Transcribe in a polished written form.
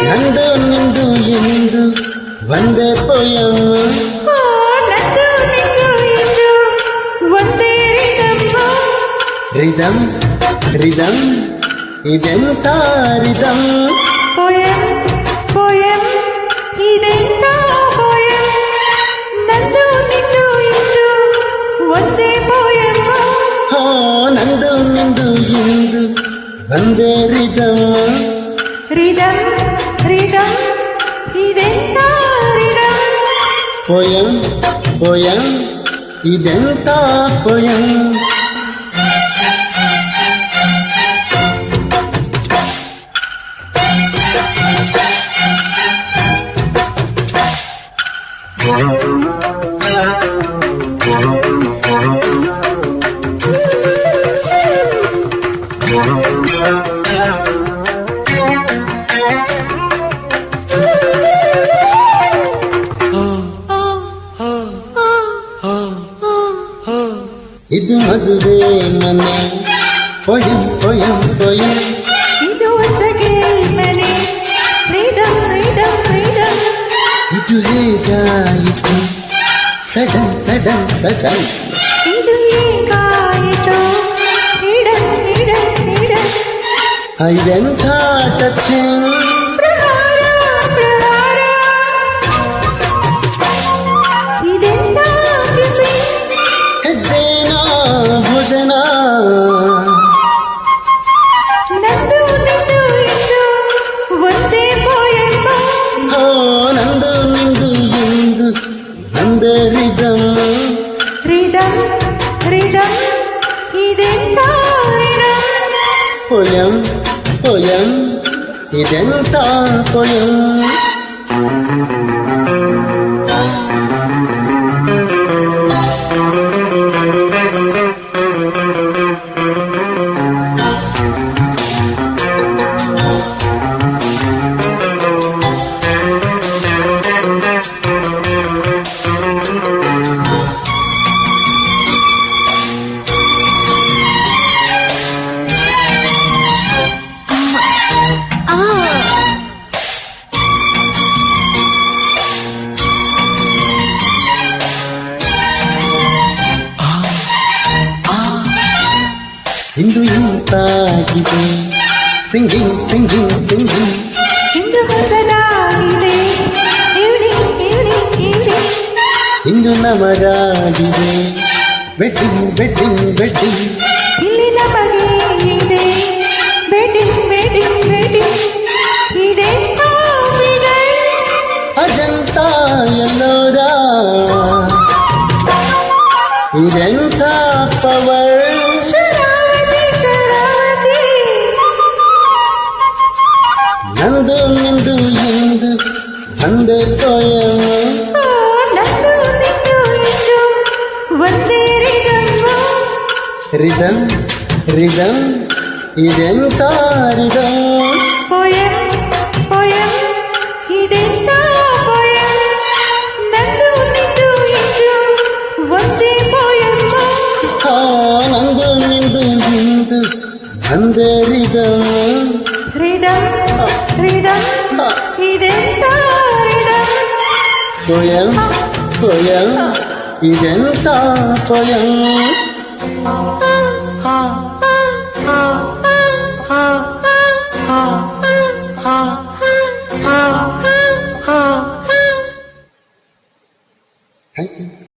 ನಂದು ನಿಂದು ಎಂದು ಒಂದೇ ಪೋಯಂ ರಿದಮ್ ರಿದಮ್ ಇದೆಂತ ರಿದಮ್ ಪೋಯಂ ಪೋಯಂ ಇದೆಂತ ಪೋಯಂ ನಂದು ನಿಂದು ಎಂದು ಒಂದೇ ಪೋಯಂ ಹಾ ನಂದು ನಿಂದು ಎಂದು ಒಂದೇ ರಿದಮ್ ರಿದಮ್ ರಿದಮ್ ಇದೆಂತ ರಿದಮ್ ಪೋಯಂ ಪೋಯಂ ಇದೆಂತ ಪೋಯಂ ಇದು ಮದುವೆ ಮನೆ ಪೊಯಂ ಪೊಯಂ ಪೊಯಂ ಇದು ಹೊಸಗೆ ಮನೆ ರಿದಮ್ ರಿದಮ್ ರಿದಮ್ ಇದು ಹೇಗಾಯಿತು ಸಡನ್ ಸಡನ್ ಸಡನ್ ಇದು ಹೇಗಾಯಿತು ಹಿಡನ್ ಹಿಡನ್ ಹಿಡನ್ ಇದೆಂಥ ಟಚಿಂಗ್ ಪ್ರಹಾರ ಪ್ರಹಾರ ಇದೆಂತ ಕಿಸಿಂಗ್ ಹೆಜ್ಜೆನ ಭೋಜನ ನಂದು ನಿಂದು ಎಂದು ಒಂದೇ ಪೋಯಂ ಹೋ ನಂದು ನಿಂದು ಎಂದು ಒಂದೇ ರಿದಮ್ ರಿದಮ್ ರಿದಮ್ ಇದೆಂತ ರಿದಮ್ ಪೊಯಂ ಪೊಯಂ ಇದೆಂಥ ಪೊಯಂ ಇಂದು ಇಂತಾಗಿದೆ ಸಿಂಗಿಂಗ್ ಸಿಂಗಿಂಗ್ ಸಿಂಗಿಂಗ್ ಇಂದು ಹೊಸದಾಗಿದೆ ಈವ್ನಿಂಗ್ ಈವ್ನಿಂಗ್ ಈವ್ನಿಂಗ್ ಇಂದು ನಮಗಾಗಿದೆ ವೆಡ್ಡಿಂಗ್ ವೆಡ್ಡಿಂಗ್ ವೆಡ್ಡಿಂಗ್ ಇಲ್ಲಿ ನಮಗೆ ಇದೆ ಬೆಡ್ಡಿಂಗ್ ಬೆಡ್ಡಿಂಗ್ ಬೆಡ್ಡಿಂಗ್ ಇದೆಂತ ಫಿಗರ್ ಅಜಂತ ಎಲ್ಲೋರ ಇದೆಂಥ ಪವರ್ ಶರಾವತಿ ಶರಾವತಿ ನಂದು ನಿಂದು ಎಂದು ಒಂದೇ ಪೋಯಂ ಓ ನಂದು ನಿಂದು ಎಂದು ಒಂದೇ ರಿದಮ್ ರಿದಮ್ ರಿದಮ್ ಇದೆಂಥ ರಿದಮ್ ಪೋಯಂ ಪೋಯಂ ಇದೆಂತ ಪೋಯಂ ನಂದು ನಿಂದು ಎಂದು ಒಂದೇ ಪೋಯಂ ಹಾ ನಂದು ನಿಂದು ಎಂದು ಒಂದೇ ರಿದಮ್ ರಿದಮ್ ರಿದಮ್ ಇದೆಂತ ರಿದಮ್ ಪೊಯಂ ಪೊಯಂ ಇದೆಂಥ ಪೊಯಂ ಆ